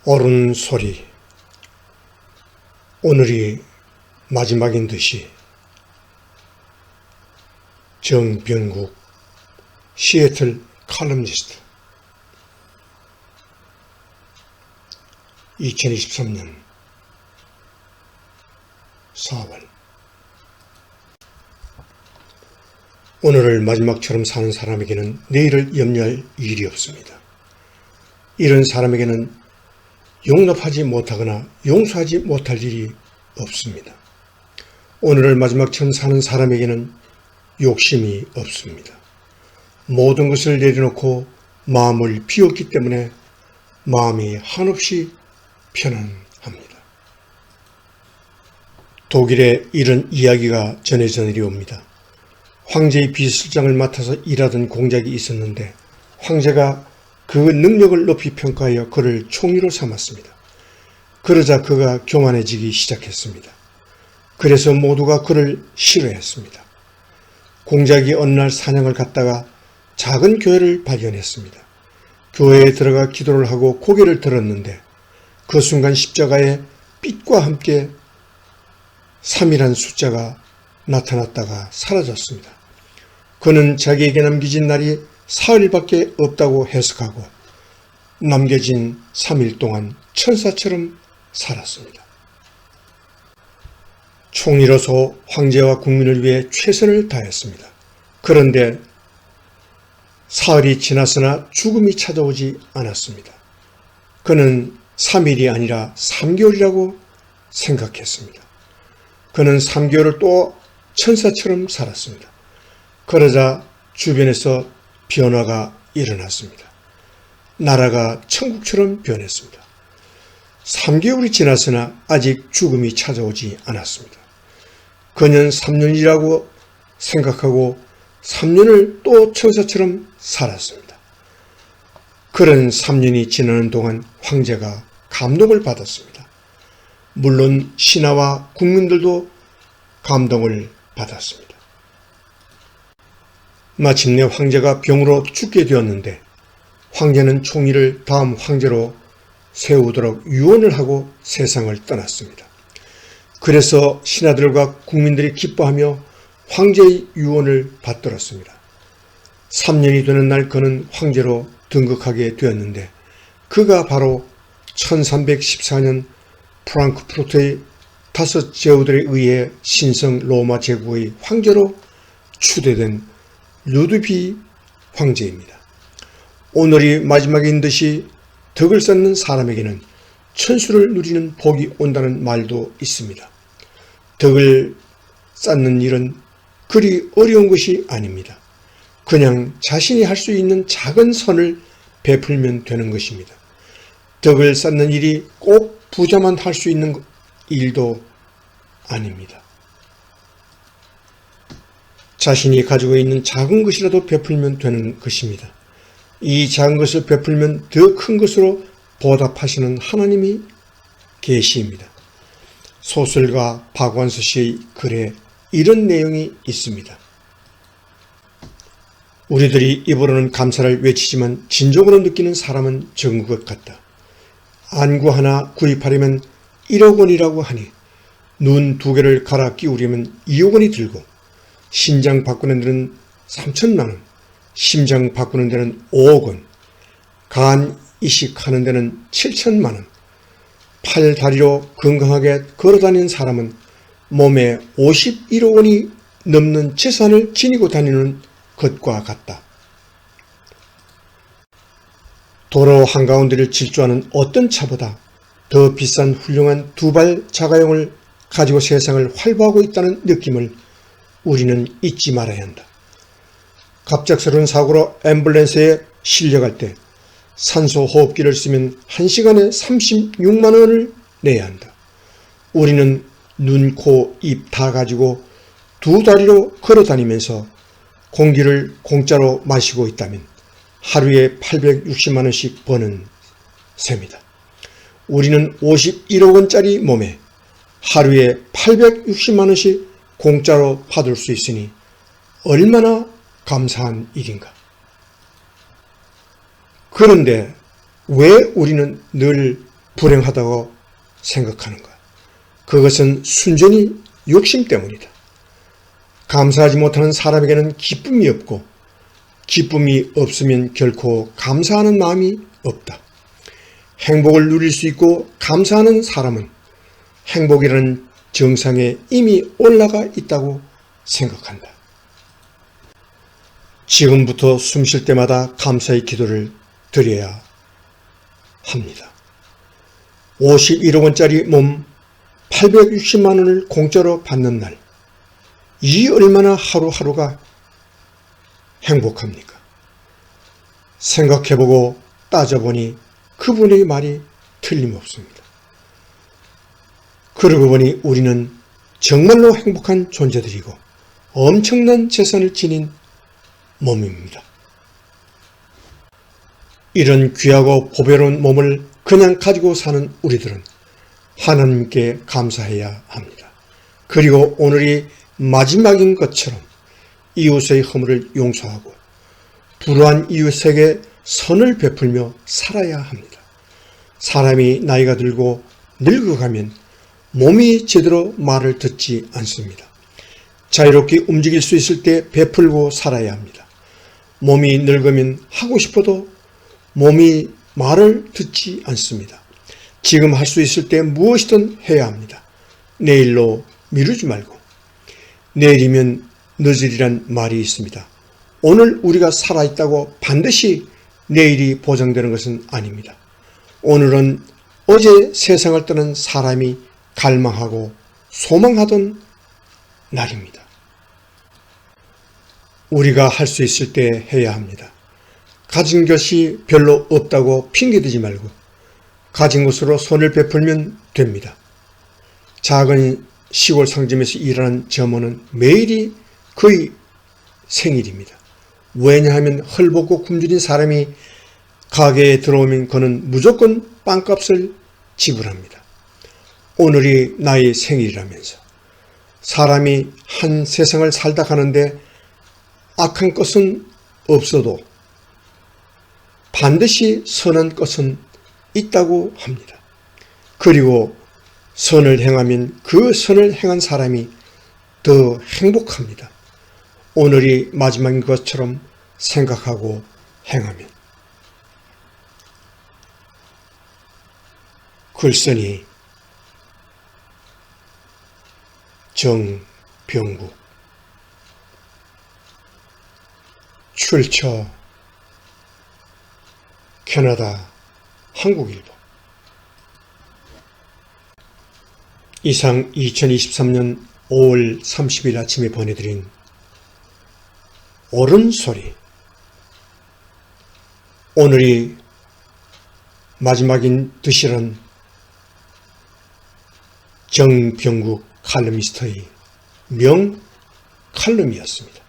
옳은 소리. 오늘이 마지막인 듯이 정병국 시애틀 칼럼니스트 2023년 4월. 오늘을 마지막처럼 사는 사람에게는 내일을 염려할 일이 없습니다. 이런 사람에게는 용납하지 못하거나 용서하지 못할 일이 없습니다. 오늘을 마지막처럼 사는 사람에게는 욕심이 없습니다. 모든 것을 내려놓고 마음을 비웠기 때문에 마음이 한없이 편안합니다. 독일에 이런 이야기가 전해져 내려옵니다. 황제의 비서실장을 맡아서 일하던 공작이 있었는데 황제가 그 능력을 높이 평가하여 그를 총리로 삼았습니다. 그러자 그가 교만해지기 시작했습니다. 그래서 모두가 그를 싫어했습니다. 공작이 어느 날 사냥을 갔다가 작은 교회를 발견했습니다. 교회에 들어가 기도를 하고 고개를 들었는데 그 순간 십자가에 빛과 함께 3이란 숫자가 나타났다가 사라졌습니다. 그는 자기에게 남겨진 날이 사흘밖에 없다고 해석하고 남겨진 3일 동안 천사처럼 살았습니다. 총리로서 황제와 국민을 위해 최선을 다했습니다. 그런데 사흘이 지났으나 죽음이 찾아오지 않았습니다. 그는 3일이 아니라 3개월이라고 생각했습니다. 그는 3개월을 또 천사처럼 살았습니다. 그러자 주변에서 변화가 일어났습니다. 나라가 천국처럼 변했습니다. 3개월이 지났으나 아직 죽음이 찾아오지 않았습니다. 그는 3년이라고 생각하고 3년을 또 천사처럼 살았습니다. 그런 3년이 지나는 동안 황제가 감동을 받았습니다. 물론 신하와 국민들도 감동을 받았습니다. 마침내 황제가 병으로 죽게 되었는데 황제는 총리를 다음 황제로 세우도록 유언을 하고 세상을 떠났습니다. 그래서 신하들과 국민들이 기뻐하며 황제의 유언을 받들었습니다. 3년이 되는 날 그는 황제로 등극하게 되었는데 그가 바로 1314년 프랑크푸르트의 5 제후들에 의해 신성 로마 제국의 황제로 추대된 루드비 황제입니다. 오늘이 마지막인 듯이 덕을 쌓는 사람에게는 천수를 누리는 복이 온다는 말도 있습니다. 덕을 쌓는 일은 그리 어려운 것이 아닙니다. 그냥 자신이 할 수 있는 작은 선을 베풀면 되는 것입니다. 덕을 쌓는 일이 꼭 부자만 할 수 있는 일도 아닙니다. 자신이 가지고 있는 작은 것이라도 베풀면 되는 것입니다. 이 작은 것을 베풀면 더 큰 것으로 보답하시는 하나님이 계시입니다. 소설가 박완서 씨의 글에 이런 내용이 있습니다. 우리들이 입으로는 감사를 외치지만 진정으로 느끼는 사람은 적은 것 같다. 안구 하나 구입하려면 1억 원이라고 하니 눈 2개를 갈아 끼우려면 2억 원이 들고 신장 바꾸는 데는 3천만 원, 심장 바꾸는 데는 5억 원, 간 이식하는 데는 7천만 원, 팔 다리로 건강하게 걸어다니는 사람은 몸에 51억 원이 넘는 재산을 지니고 다니는 것과 같다. 도로 한가운데를 질주하는 어떤 차보다 더 비싼 훌륭한 2발 자가용을 가지고 세상을 활보하고 있다는 느낌을 우리는 잊지 말아야 한다. 갑작스러운 사고로 앰뷸런스에 실려갈 때 산소 호흡기를 쓰면 1시간에 36만 원을 내야 한다. 우리는 눈, 코, 입 다 가지고 2 다리로 걸어다니면서 공기를 공짜로 마시고 있다면 하루에 860만 원씩 버는 셈이다. 우리는 51억 원짜리 몸에 하루에 860만 원씩 공짜로 받을 수 있으니 얼마나 감사한 일인가. 그런데 왜 우리는 늘 불행하다고 생각하는가? 그것은 순전히 욕심 때문이다. 감사하지 못하는 사람에게는 기쁨이 없고 기쁨이 없으면 결코 감사하는 마음이 없다. 행복을 누릴 수 있고 감사하는 사람은 행복이라는 정상에 이미 올라가 있다고 생각한다. 지금부터 숨 쉴 때마다 감사의 기도를 드려야 합니다. 51억 원짜리 몸 860만 원을 공짜로 받는 날, 이 얼마나 하루하루가 행복합니까? 생각해보고 따져보니 그분의 말이 틀림없습니다. 그러고 보니 우리는 정말로 행복한 존재들이고 엄청난 재산을 지닌 몸입니다. 이런 귀하고 보배로운 몸을 그냥 가지고 사는 우리들은 하나님께 감사해야 합니다. 그리고 오늘이 마지막인 것처럼 이웃의 허물을 용서하고 불우한 이웃에게 선을 베풀며 살아야 합니다. 사람이 나이가 들고 늙어가면 몸이 제대로 말을 듣지 않습니다. 자유롭게 움직일 수 있을 때 베풀고 살아야 합니다. 몸이 늙으면 하고 싶어도 몸이 말을 듣지 않습니다. 지금 할 수 있을 때 무엇이든 해야 합니다. 내일로 미루지 말고. 내일이면 늦으리란 말이 있습니다. 오늘 우리가 살아있다고 반드시 내일이 보장되는 것은 아닙니다. 오늘은 어제 세상을 떠난 사람이 갈망하고 소망하던 날입니다. 우리가 할 수 있을 때 해야 합니다. 가진 것이 별로 없다고 핑계대지 말고 가진 것으로 손을 베풀면 됩니다. 작은 시골 상점에서 일하는 점원은 매일이 거의 생일입니다. 왜냐하면 헐벗고 굶주린 사람이 가게에 들어오면 그는 무조건 빵값을 지불합니다. 오늘이 나의 생일이라면서 사람이 한 세상을 살다 가는데 악한 것은 없어도 반드시 선한 것은 있다고 합니다. 그리고 선을 행하면 그 선을 행한 사람이 더 행복합니다. 오늘이 마지막인 것처럼 생각하고 행하면. 글쓴이 정병국. 출처 캐나다 한국일보. 이상 2023년 5월 30일 아침에 보내드린 옳은 소리. 오늘이 마지막인 듯이란 정병국 칼럼니스트의 명 칼럼이었습니다.